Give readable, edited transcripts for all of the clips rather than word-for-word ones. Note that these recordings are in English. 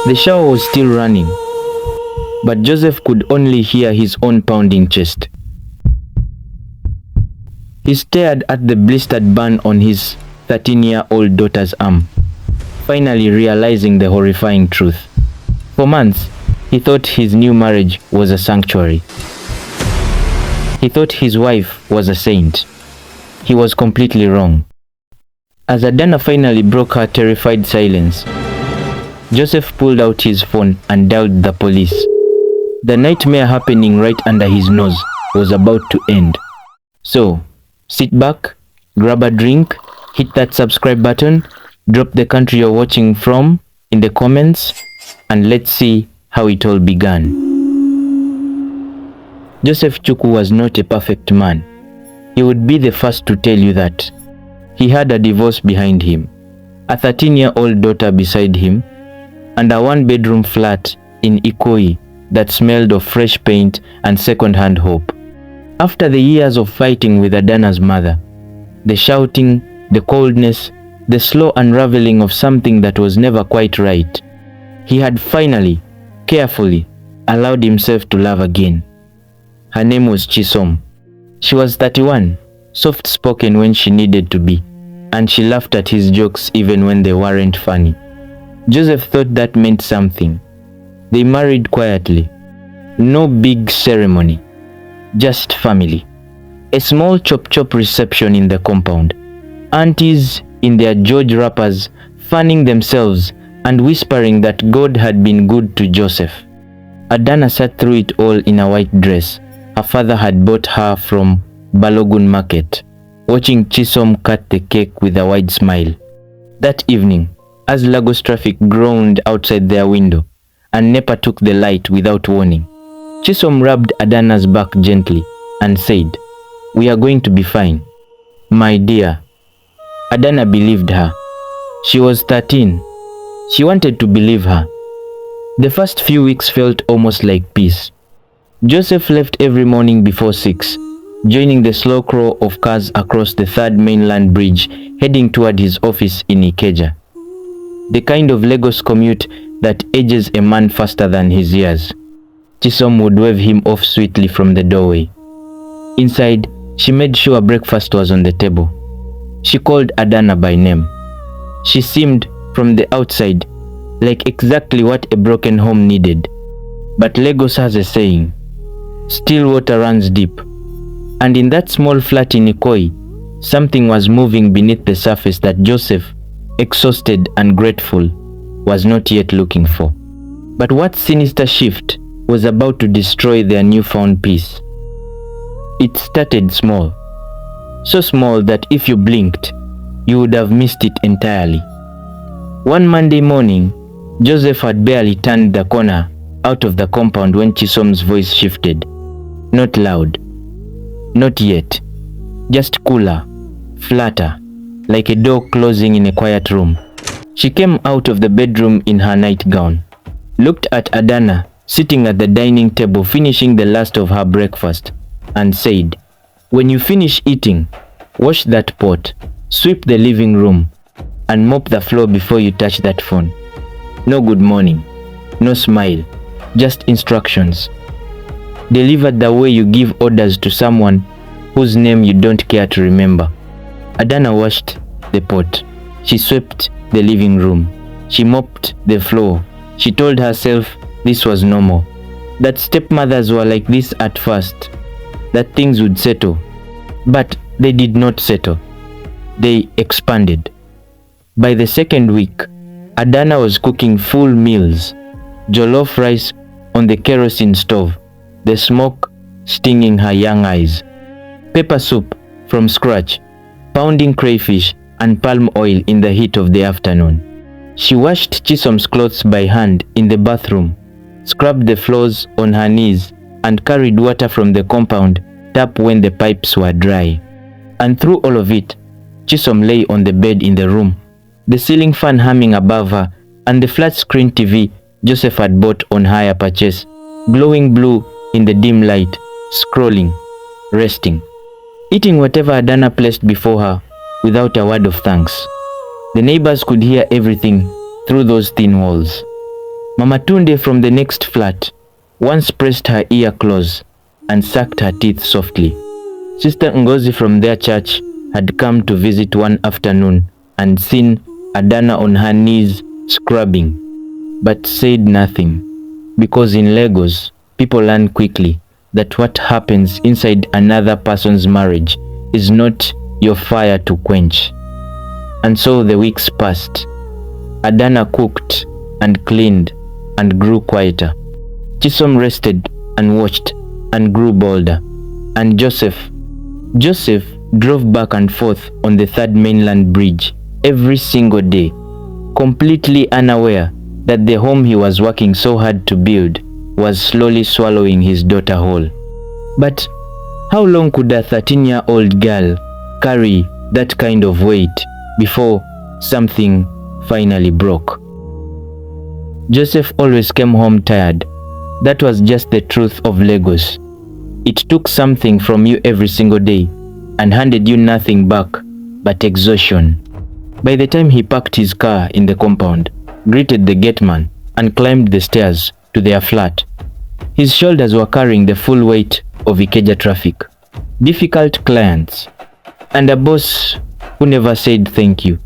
The shower was still running, but Joseph could only hear his own pounding chest. He stared at the blistered burn on his 13-year-old daughter's arm, finally realizing the horrifying truth. For months, he thought his new marriage was a sanctuary. He thought his wife was a saint. He was completely wrong. As Adanna finally broke her terrified silence, Joseph pulled out his phone and dialed the police. The nightmare happening right under his nose was about to end. So, sit back, grab a drink, hit that subscribe button, drop the country you're watching from in the comments, and let's see how it all began. Joseph Chuku was not a perfect man. He would be the first to tell you that. He had a divorce behind him, a 13-year-old daughter beside him, and a one-bedroom flat in Ikoyi that smelled of fresh paint and second-hand hope. After the years of fighting with Adanna's mother, the shouting, the coldness, the slow unraveling of something that was never quite right, he had finally, carefully, allowed himself to love again. Her name was Chisom. She was 31, soft-spoken when she needed to be, and she laughed at his jokes even when they weren't funny. Joseph thought that meant something. They married quietly. No big ceremony. Just family. A small chop-chop reception in the compound. Aunties in their George wrappers fanning themselves and whispering that God had been good to Joseph. Adanna sat through it all in a white dress her father had bought her from Balogun Market, watching Chisom cut the cake with a wide smile. That evening, as Lagos traffic groaned outside their window, and NEPA took the light without warning, Chisom rubbed Adanna's back gently and said, "We are going to be fine, my dear." Adanna believed her. She was 13. She wanted to believe her. The first few weeks felt almost like peace. Joseph left every morning before 6, joining the slow crawl of cars across the third mainland bridge, heading toward his office in Ikeja. The kind of Lagos commute that ages a man faster than his years. Chisom would wave him off sweetly from the doorway. Inside, she made sure breakfast was on the table. She called Adanna by name. She seemed, from the outside, like exactly what a broken home needed. But Lagos has a saying, "Still water runs deep." And in that small flat in Ikoyi, something was moving beneath the surface that Joseph, exhausted and grateful, was not yet looking for. But what sinister shift was about to destroy their newfound peace? It started small. So small that if you blinked, you would have missed it entirely. One Monday morning, Joseph had barely turned the corner out of the compound when Chisom's voice shifted. Not loud. Not yet. Just cooler, flatter, like a door closing in a quiet room. She came out of the bedroom in her nightgown, looked at Adanna sitting at the dining table finishing the last of her breakfast, and said, "When you finish eating, wash that pot, sweep the living room, and mop the floor before you touch that phone." No good morning, no smile, just instructions. Delivered the way you give orders to someone whose name you don't care to remember. Adanna washed the pot. She swept the living room. She mopped the floor. She told herself this was normal, that stepmothers were like this at first, that things would settle. But they did not settle. They expanded. By the second week, Adanna was cooking full meals, jollof rice on the kerosene stove, the smoke stinging her young eyes, pepper soup from scratch, pounding crayfish and palm oil in the heat of the afternoon. She washed Chisom's clothes by hand in the bathroom, scrubbed the floors on her knees, and carried water from the compound tap when the pipes were dry. And through all of it, Chisom lay on the bed in the room, the ceiling fan humming above her, and the flat-screen TV Joseph had bought on higher purchase, glowing blue in the dim light, scrolling, resting, eating whatever Adanna placed before her without a word of thanks. The neighbors could hear everything through those thin walls. Mama Tunde from the next flat once pressed her ear close and sucked her teeth softly. Sister Ngozi from their church had come to visit one afternoon and seen Adanna on her knees scrubbing, but said nothing, because in Lagos, people learn quickly that what happens inside another person's marriage is not your fire to quench. And so the weeks passed. Adanna cooked and cleaned and grew quieter. Chisom rested and watched and grew bolder. And Joseph drove back and forth on the third mainland bridge every single day, completely unaware that the home he was working so hard to build was slowly swallowing his daughter whole. But how long could a 13-year-old girl carry that kind of weight before something finally broke? Joseph always came home tired. That was just the truth of Lagos. It took something from you every single day and handed you nothing back but exhaustion. By the time he parked his car in the compound, greeted the gateman, and climbed the stairs to their flat, his shoulders were carrying the full weight of Ikeja traffic, difficult clients, and a boss who never said thank you.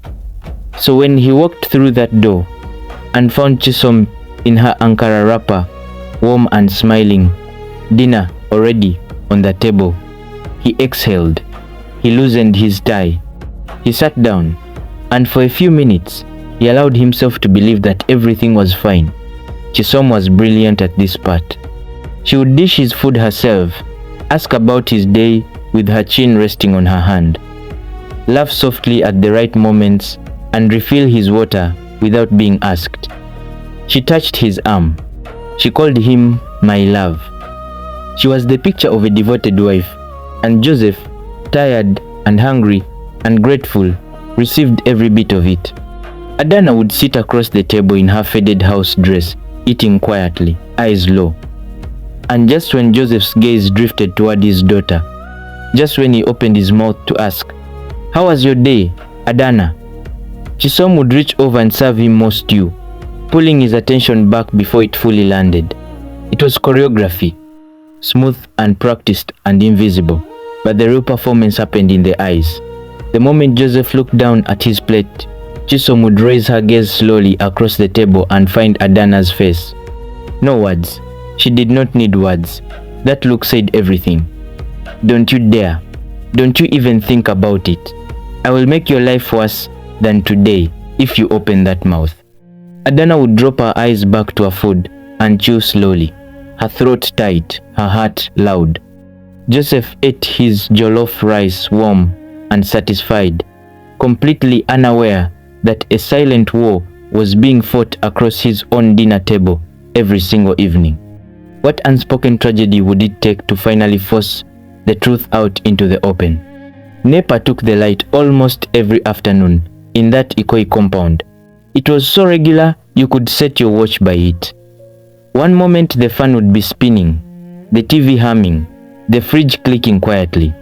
So when he walked through that door and found Chisom in her Ankara wrapper, warm and smiling, dinner already on the table, he exhaled. He loosened his tie. He sat down, and for a few minutes, he allowed himself to believe that everything was fine. Chisom was brilliant at this part. She would dish his food herself, ask about his day with her chin resting on her hand, laugh softly at the right moments, and refill his water without being asked. She touched his arm. She called him my love. She was the picture of a devoted wife, and Joseph, tired and hungry and grateful, received every bit of it. Adanna would sit across the table in her faded house dress, eating quietly, eyes low. And just when Joseph's gaze drifted toward his daughter, just when he opened his mouth to ask, "How was your day, Adanna?" Chisom would reach over and serve him more stew, pulling his attention back before it fully landed. It was choreography, smooth and practiced and invisible, but the real performance happened in the eyes. The moment Joseph looked down at his plate, Chisom would raise her gaze slowly across the table and find Adanna's face. No words. She did not need words. That look said everything. "Don't you dare. Don't you even think about it. I will make your life worse than today if you open that mouth." Adanna would drop her eyes back to her food and chew slowly, her throat tight, her heart loud. Joseph ate his jollof rice warm and satisfied, completely unaware that a silent war was being fought across his own dinner table every single evening. What unspoken tragedy would it take to finally force the truth out into the open? NEPA took the light almost every afternoon in that Ikoi compound. It was so regular you could set your watch by it. One moment the fan would be spinning, the TV humming, the fridge clicking quietly,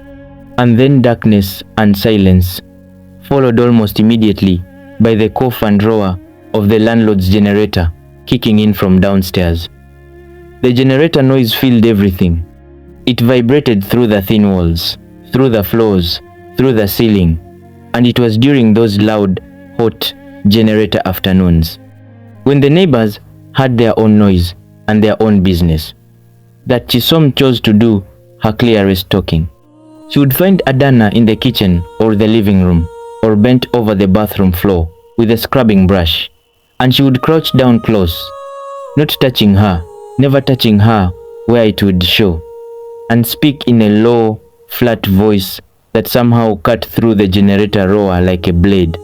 and then darkness and silence, followed almost immediately by the cough and roar of the landlord's generator kicking in from downstairs. The generator noise filled everything. It vibrated through the thin walls, through the floors, through the ceiling, and it was during those loud, hot generator afternoons, when the neighbors had their own noise and their own business, that Chisom chose to do her clearest talking. She would find Adanna in the kitchen or the living room, or bent over the bathroom floor with a scrubbing brush, and she would crouch down close, not touching her, never touching her where it would show, and speak in a low, flat voice that somehow cut through the generator roar like a blade.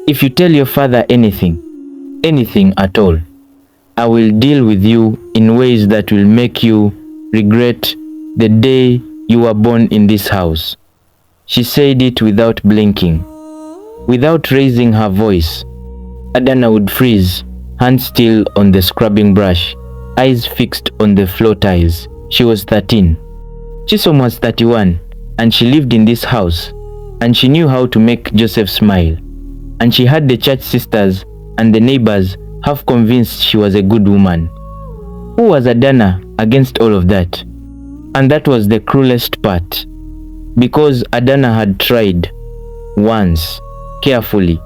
"If you tell your father anything at all, I will deal with you in ways that will make you regret the day you were born in this house." She said it without blinking, without raising her voice. Adanna would freeze, hands still on the scrubbing brush, eyes fixed on the floor tiles. She was 13. Chisom was 31, and she lived in this house, and she knew how to make Joseph smile. And she had the church sisters and the neighbors half convinced she was a good woman. Who was Adanna against all of that? And that was the cruelest part, because Adanna had tried once, carefully,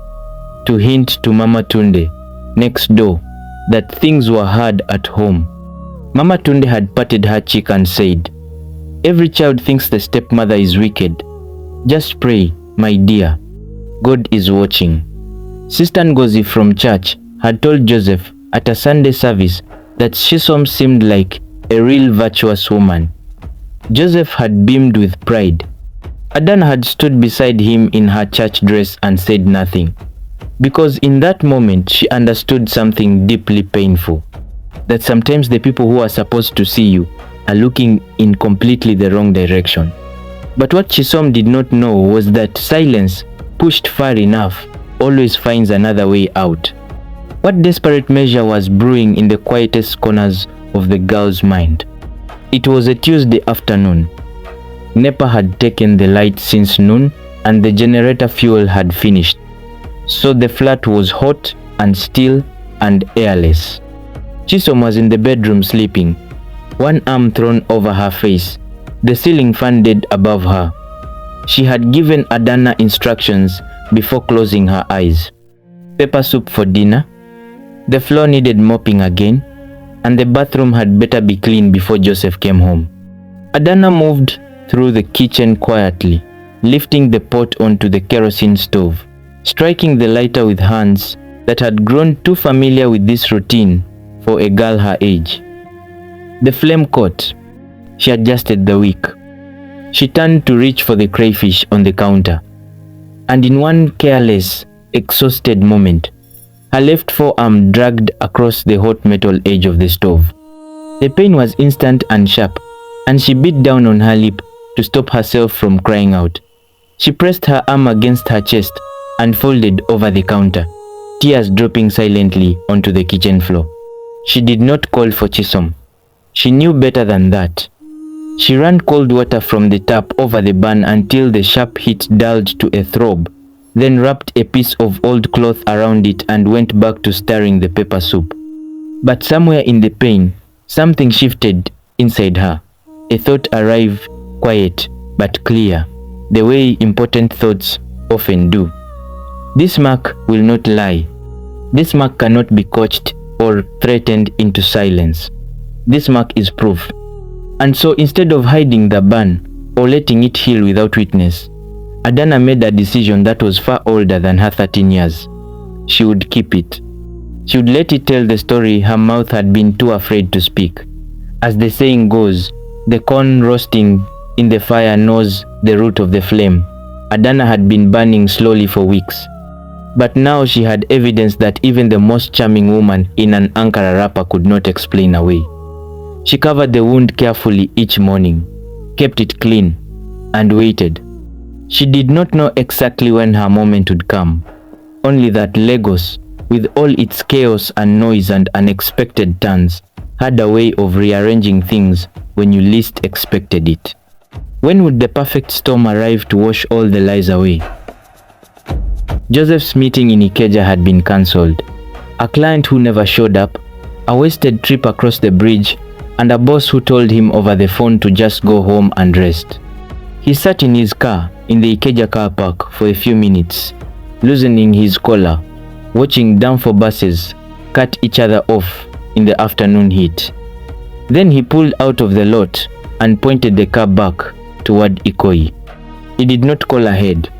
to hint to Mama Tunde next door that things were hard at home. Mama Tunde had patted her cheek and said, "Every child thinks the stepmother is wicked. Just pray, my dear. God is watching." Sister Ngozi from church had told Joseph at a Sunday service that Chisom seemed like a real virtuous woman. Joseph had beamed with pride. Adanna had stood beside him in her church dress and said nothing, because in that moment she understood something deeply painful, that sometimes the people who are supposed to see you are looking in completely the wrong direction. But what Chisom did not know was that silence, pushed far enough, always finds another way out. What desperate measure was brewing in the quietest corners of the girl's mind? It was a Tuesday afternoon. NEPA had taken the light since noon and the generator fuel had finished. So the flat was hot and still and airless. Chisom was in the bedroom sleeping, one arm thrown over her face, the ceiling fan dead above her. She had given Adanna instructions before closing her eyes. Pepper soup for dinner. The floor needed mopping again, and the bathroom had better be clean before Joseph came home. Adanna moved through the kitchen quietly, lifting the pot onto the kerosene stove, striking the lighter with hands that had grown too familiar with this routine for a girl her age. The flame caught. She adjusted the wick. She turned to reach for the crayfish on the counter, and in one careless, exhausted moment, her left forearm dragged across the hot metal edge of the stove. The pain was instant and sharp, and she bit down on her lip to stop herself from crying out. She pressed her arm against her chest and folded over the counter, tears dropping silently onto the kitchen floor. She did not call for Chisom. She knew better than that. She ran cold water from the tap over the burn until the sharp heat dulled to a throb, then wrapped a piece of old cloth around it and went back to stirring the pepper soup. But somewhere in the pain, something shifted inside her. A thought arrived, quiet but clear, the way important thoughts often do. This mark will not lie. This mark cannot be coached or threatened into silence. This mark is proof. And so instead of hiding the burn or letting it heal without witness, Adanna made a decision that was far older than her 13 years. She would keep it. She would let it tell the story her mouth had been too afraid to speak. As the saying goes, the corn roasting in the fire knows the root of the flame. Adanna had been burning slowly for weeks. But now she had evidence that even the most charming woman in an Ankara wrapper could not explain away. She covered the wound carefully each morning, kept it clean, and waited. She did not know exactly when her moment would come, only that Lagos, with all its chaos and noise and unexpected turns, had a way of rearranging things when you least expected it. When would the perfect storm arrive to wash all the lies away? Joseph's meeting in Ikeja had been cancelled. A client who never showed up, a wasted trip across the bridge, and a boss who told him over the phone to just go home and rest. He sat in his car in the Ikeja car park for a few minutes, loosening his collar, watching downfall buses cut each other off in the afternoon heat. Then he pulled out of the lot and pointed the car back toward Ikoyi. He did not call ahead.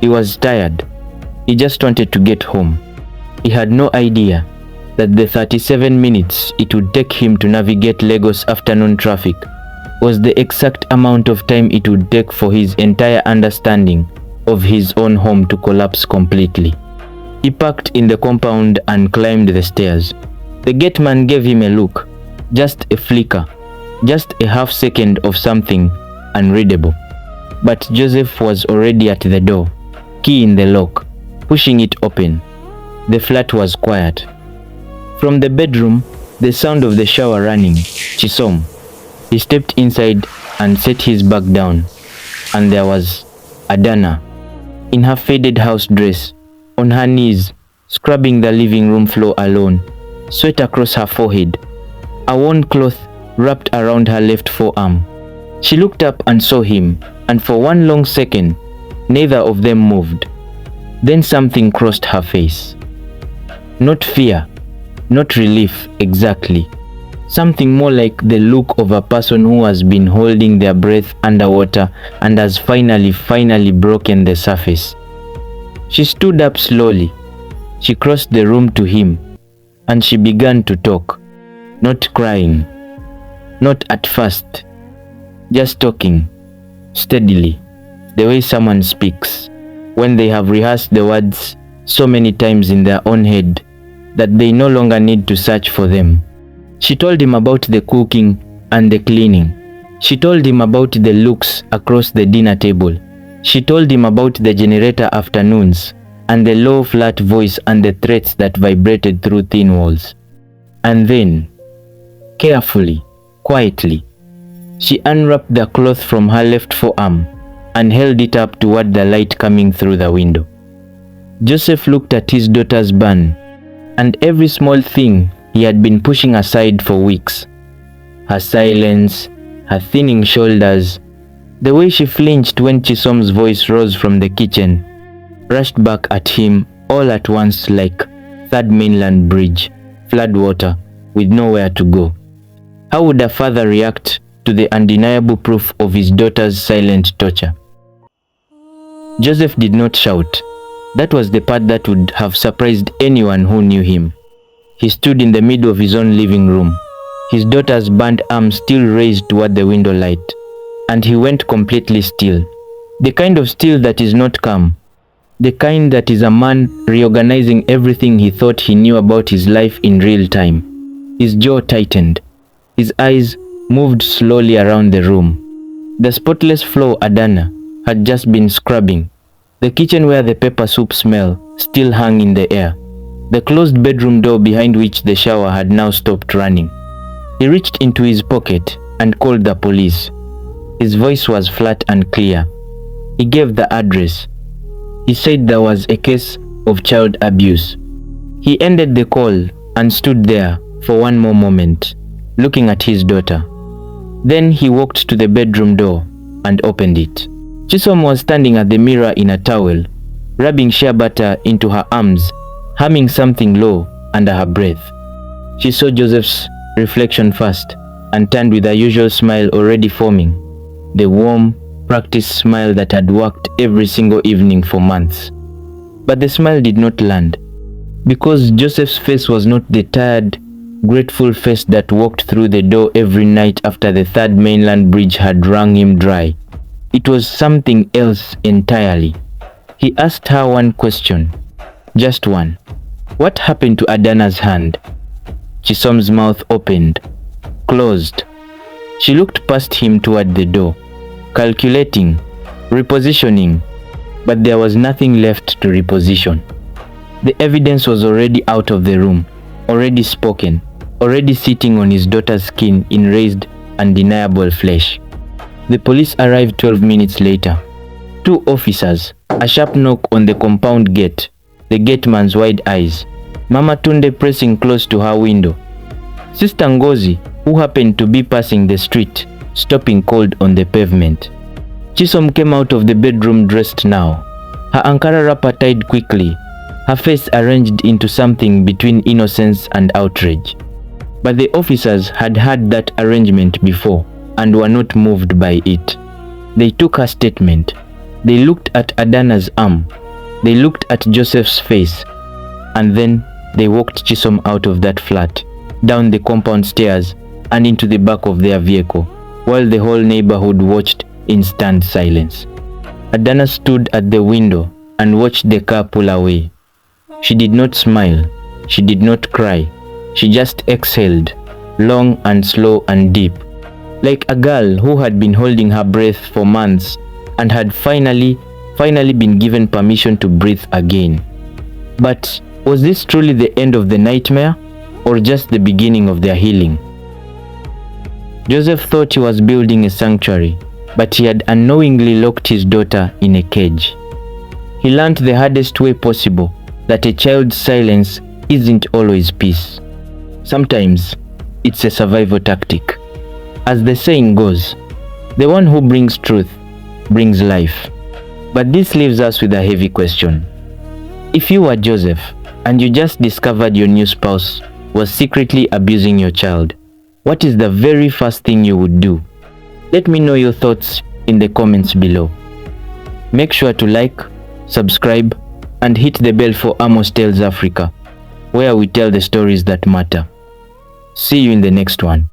He was tired. He just wanted to get home. He had no idea that the 37 minutes it would take him to navigate Lagos afternoon traffic was the exact amount of time it would take for his entire understanding of his own home to collapse completely. He parked in the compound and climbed the stairs. The gateman gave him a look, just a flicker, just a half second of something unreadable. But Joseph was already at the door, key in the lock, pushing it open. The flat was quiet. From the bedroom, the sound of the shower running, Chisom. He stepped inside and set his bag down, and there was Adanna, in her faded house dress, on her knees, scrubbing the living room floor alone, sweat across her forehead, a worn cloth wrapped around her left forearm. She looked up and saw him, and for one long second, neither of them moved. Then something crossed her face. Not fear, not relief exactly. Something more like the look of a person who has been holding their breath underwater and has finally broken the surface. She stood up slowly. She crossed the room to him, and she began to talk. Not crying. Not at first. Just talking. Steadily. The way someone speaks, when they have rehearsed the words so many times in their own head that they no longer need to search for them. She told him about the cooking and the cleaning. She told him about the looks across the dinner table. She told him about the generator afternoons and the low flat voice and the threats that vibrated through thin walls. And then, carefully, quietly, she unwrapped the cloth from her left forearm and held it up toward the light coming through the window. Joseph looked at his daughter's burn and every small thing he had been pushing aside for weeks. Her silence, her thinning shoulders, the way she flinched when Chisom's voice rose from the kitchen, rushed back at him all at once like Third Mainland Bridge, floodwater, with nowhere to go. How would a father react to the undeniable proof of his daughter's silent torture? Joseph did not shout. That was the part that would have surprised anyone who knew him. He stood in the middle of his own living room, his daughter's burnt arm still raised toward the window light, and he went completely still. The kind of still that is not calm. The kind that is a man reorganizing everything he thought he knew about his life in real time. His jaw tightened. His eyes moved slowly around the room. The spotless floor Adanna had just been scrubbing. The kitchen where the pepper soup smell still hung in the air. The closed bedroom door behind which the shower had now stopped running. He reached into his pocket and called the police. His voice was flat and clear. He gave the address. He said there was a case of child abuse. He ended the call and stood there for one more moment, looking at his daughter. Then he walked to the bedroom door and opened it. Chisom was standing at the mirror in a towel, rubbing shea butter into her arms, humming something low under her breath. She saw Joseph's reflection first and turned with her usual smile already forming, the warm, practiced smile that had worked every single evening for months. But the smile did not land, because Joseph's face was not the tired, grateful face that walked through the door every night after the Third Mainland Bridge had wrung him dry. It was something else entirely. He asked her one question, just one. What happened to Adanna's hand? Chisom's mouth opened, closed. She looked past him toward the door, calculating, repositioning, but there was nothing left to reposition. The evidence was already out of the room, already spoken, already sitting on his daughter's skin in raised, undeniable flesh. The police arrived 12 minutes later. 2 officers, a sharp knock on the compound gate, the gateman's wide eyes, Mama Tunde pressing close to her window, Sister Ngozi, who happened to be passing the street, stopping cold on the pavement. Chisom came out of the bedroom dressed now, her Ankara wrapper tied quickly, her face arranged into something between innocence and outrage. But the officers had had that arrangement before and were not moved by it. They took her statement. They looked at Adanna's arm. They looked at Joseph's face. And then they walked Chisom out of that flat, down the compound stairs and into the back of their vehicle, while the whole neighborhood watched in stunned silence. Adanna stood at the window and watched the car pull away. She did not smile. She did not cry. She just exhaled, long and slow and deep, like a girl who had been holding her breath for months and had finally been given permission to breathe again. But was this truly the end of the nightmare, or just the beginning of their healing? Joseph thought he was building a sanctuary, but he had unknowingly locked his daughter in a cage. He learned the hardest way possible that a child's silence isn't always peace. Sometimes it's a survival tactic. As the saying goes, the one who brings truth brings life. But this leaves us with a heavy question. If you were Joseph and you just discovered your new spouse was secretly abusing your child, what is the very first thing you would do? Let me know your thoughts in the comments below. Make sure to like, subscribe, and hit the bell for Amos Tales Africa, where we tell the stories that matter. See you in the next one.